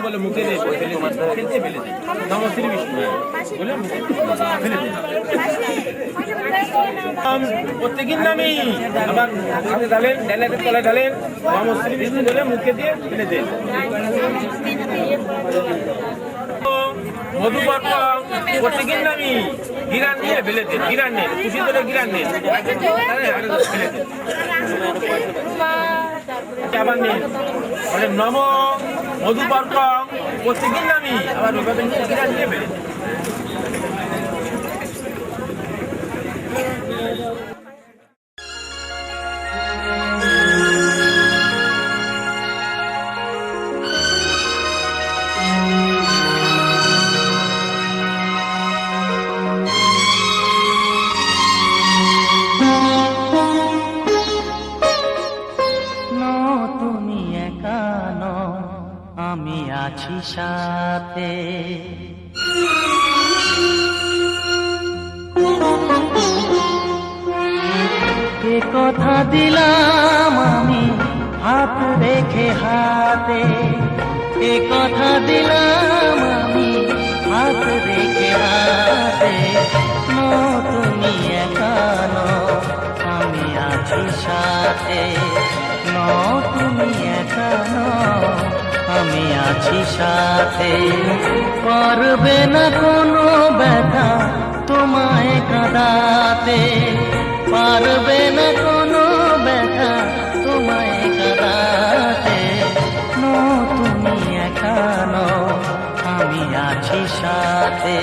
বলে মুখে দিয়ে খেলতে ফেলে দেয়। নম শ্রী বিষ্ণু বলে মুখে ফেলে দেয়। প্রত্যেকের নামেই আবার হাতে ঢালেন, ডালের তলায় ঢালেন, নম শ্রী বিষ্ণু বলে মুখে দিয়ে ফেলে দেন। মধুপর্ক প্রত্যেকের নামই গিরান নিয়ে ফেলে দেন, গিরান নেন, খুশি করে গিরান নেন, ফেলে দেন। আবার নেন নম মধুপর্ক প্রত্যেকের নামই আবার গিরান নিয়ে ফেলে দেন। আমি আছি সাথে, কে কথা দিলাম আমি হাত রেখে হাতে, কে কথা দিলাম আমি হাত রেখে হাতে। তুমি একা নও, আমি আছি সাথে, তুমি একা নও, আমি আছি সাথে। পারবে না কোনো ব্যথা তোমায় কাঁদাতে, পারবে না কোনো ব্যথা তোমায় কাঁদাতে। তুমি একা নও, আমি আছি সাথে,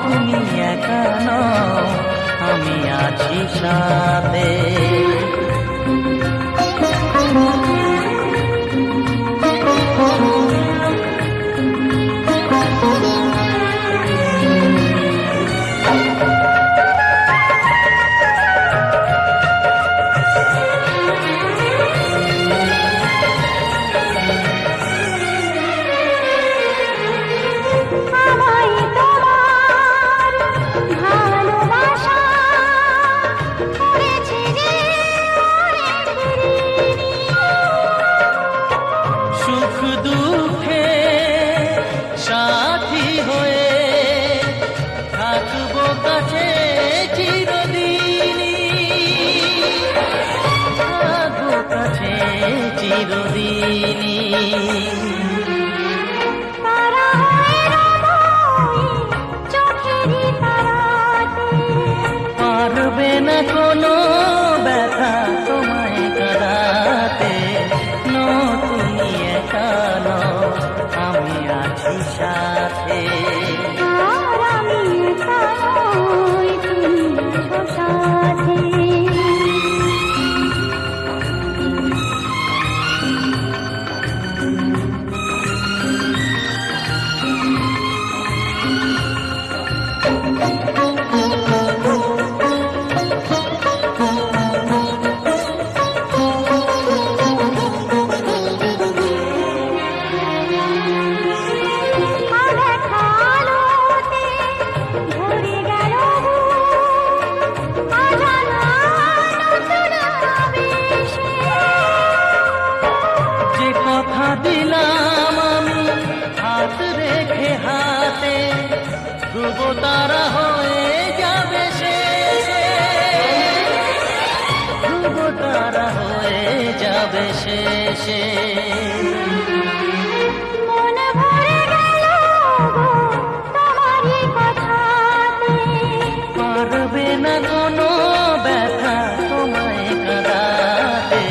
তুমি একা নও, আমি আছি সাথে। পারবে না কোনো ব্যথা তোমায় কাঁদাতে, তুমি একা নও, আমি আছি সাথে, আমি একা নই, তুমি আছো সাথে। দিলাম আমি হাত রেখে হাতে, ধ্রুব তারা হয়ে যাবে শেষে, ধ্রুব তারা হয়ে যাবে শেষে। পারবে না কোনো ব্যথা তোমায় কাঁদাতে,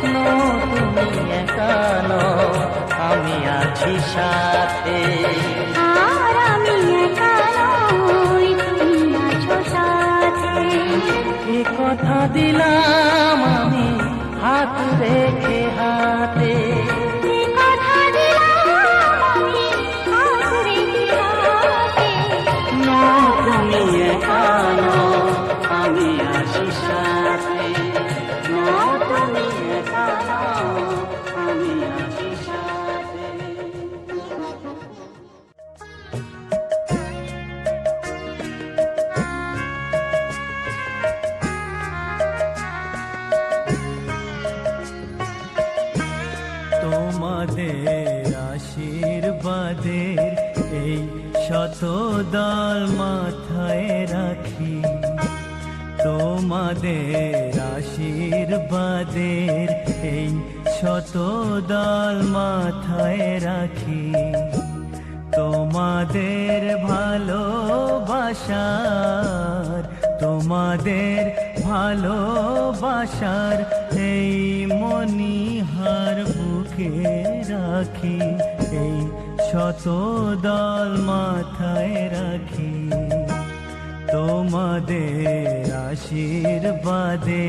তুমি একা নও, আমি আছি সাথে, আর আমি একা নই, তুমি আছো সাথে। এ কথা দিলাম আমি হাত রেখে হাতে, তুমি একা নও, আমি আছি সাথে, তুমি একা নও, আমি আছি সাথে। তোমাদের দল মাথায় রাখি, তোমাদের আশীর্বাদের এই শত দল মাথায় রাখি, তোমাদের ভালোবাসার, তোমাদের ভালোবাসার এই মণিহার বুকে রাখি, এই শত দল মাথায় রাখি, তোমাদের আশীর্বাদে।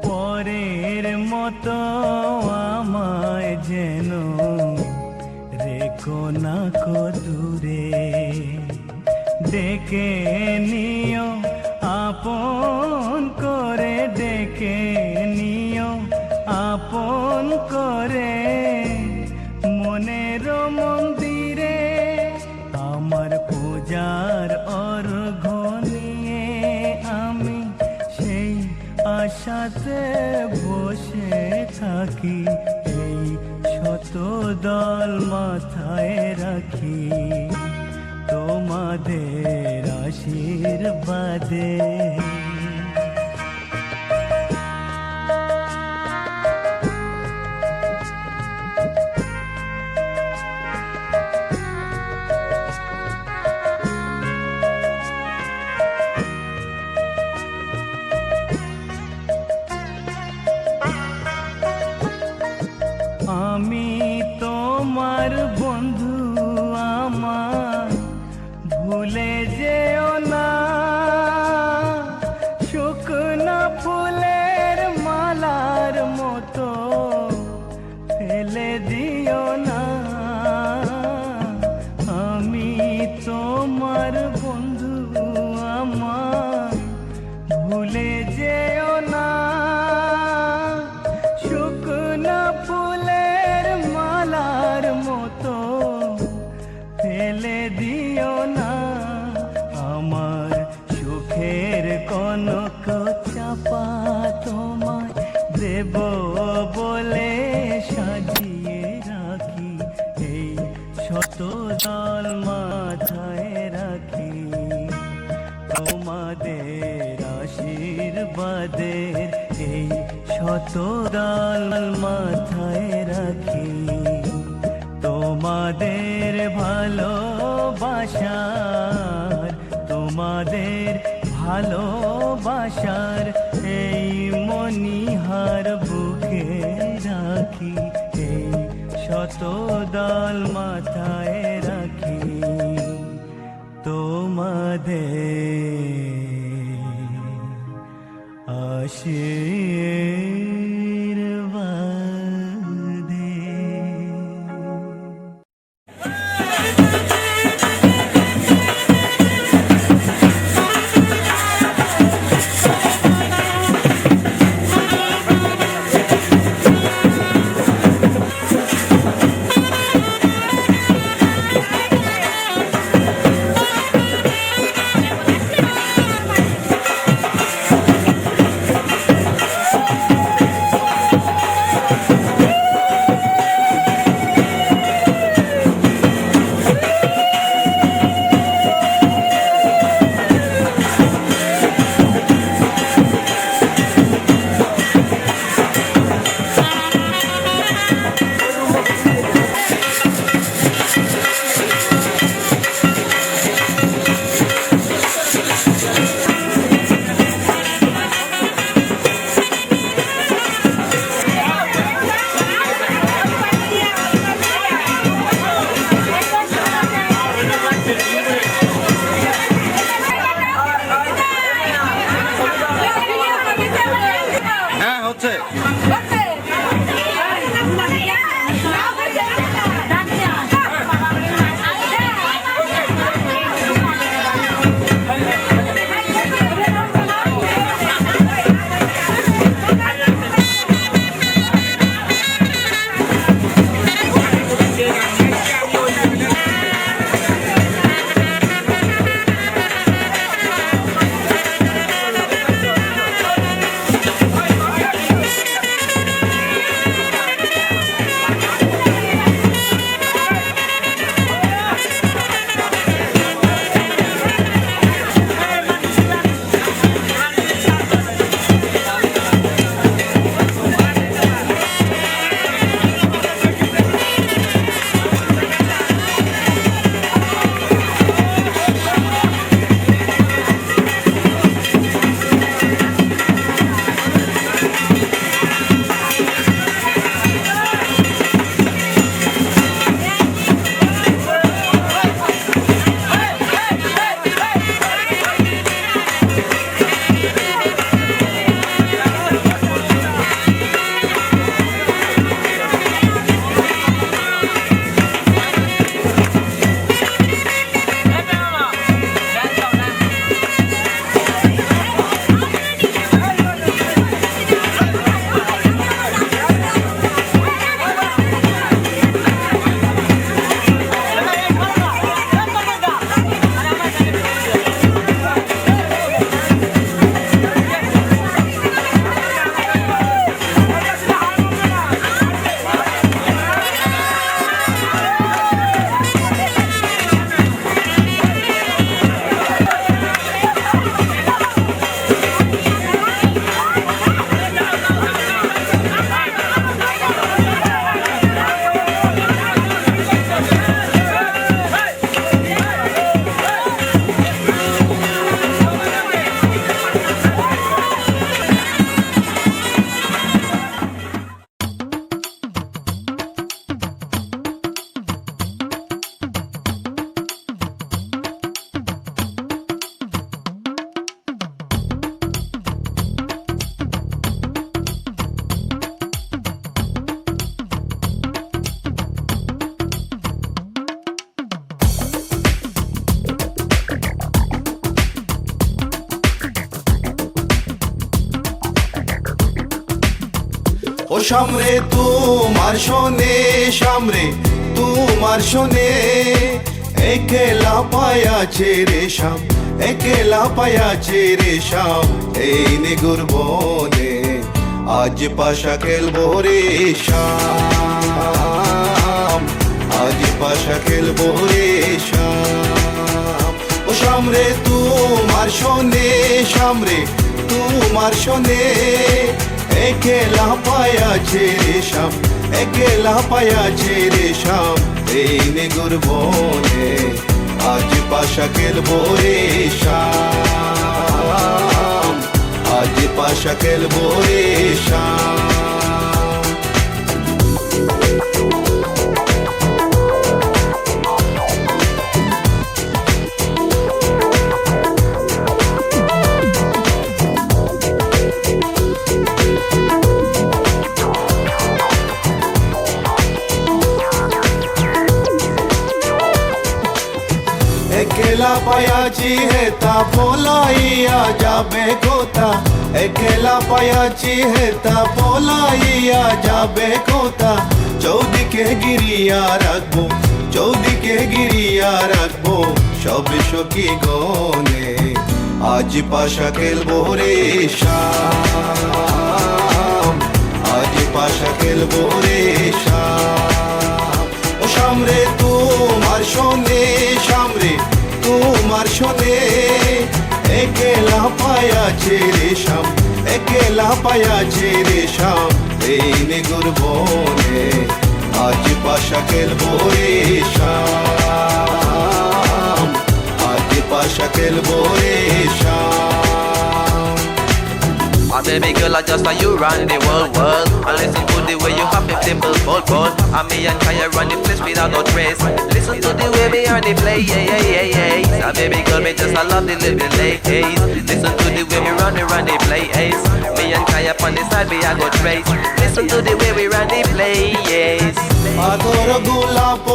পরের মতো আমায় যেন রেখো না কো দূরে, ডেকে নিও আপন করে, ডেকে নিও আপন করে, মনের মন্দিরে আমার পূজার অর্ঘ্য নিয়ে আমি সেই আশাতে বসে থাকি, এই শত দল মাথায় রাখি, তোমাদের আশীর্বাদে। আমি তোমার বন্ধু, আমার ভুলে যেও না, শুকনো ফুলের মালার মতো ফেলে দিও না। আমি তোমার বন্ধু, আমার ভুলে যেও না, শুকনো ফুলের মালার মতো ফেলে দিও না। আমার সুখের কনক চাপা তোমায় দেব বলে সাজিয়ে রাখি, এই শত দল মাথায় রাখি, তোমাদের আশীর্বাদের এই শত দল মাথায় রাখি, তোমাদের ভালোবাসার, তোমাদের ভালোবাসার এই মণিহার বুকে রাখি, এই শত দল মাথায় রাখি, তোমাদের আশীর্বাদে। সামরে তোমার শোনে সামরে তোমার শোনে একলা পায়াছে রে শাম একলা পায়াছে রে শাম এই নিগুর বনে আজ পাশা খেলবো রে শাম আজ পাশা খেলবো রে শাম ও সামরে তোমার শোনে সামরে তোমার শোনে একলা পায়াছে রে শাম একলা পায়াছে রে শাম এই নিগুর বনে আজ পাশা খেলবো রে শাম আজ পাশা খেলবো রে শাম একলা পায়াছি হেতা পলাইয়া যাবে কোথা একলা পায়াছি হেতা পলাইয়া যাবে কোথা চৌদিকে গিরিয়া রাখবো চৌদিকে গিরিয়া রাখবো সব সখী গনে আজ পাশা খেলবো রে শাম আজ পাশা খেলবো রে শাম ও সামরে তোমার শোনে সামরে তোমার শোনে একলা পায়াছে রে শাম একলা পায়াছে রে শাম এই নিগুর বনে আজ পাশা খেলবো রে শাম আজ পাশা খেলবো রে শাম My baby girl, I just saw you run the world. I listen to the way you hop it, dimple, ball. And me and Kaya run the place without no trace. Listen to the way we on the play, yeah. My baby girl, me just I love the living ladies. Listen to the way we run the play, Me and Kaya on the side, we I go trace. Listen to the way we run the play, yes. আদর গোলাপ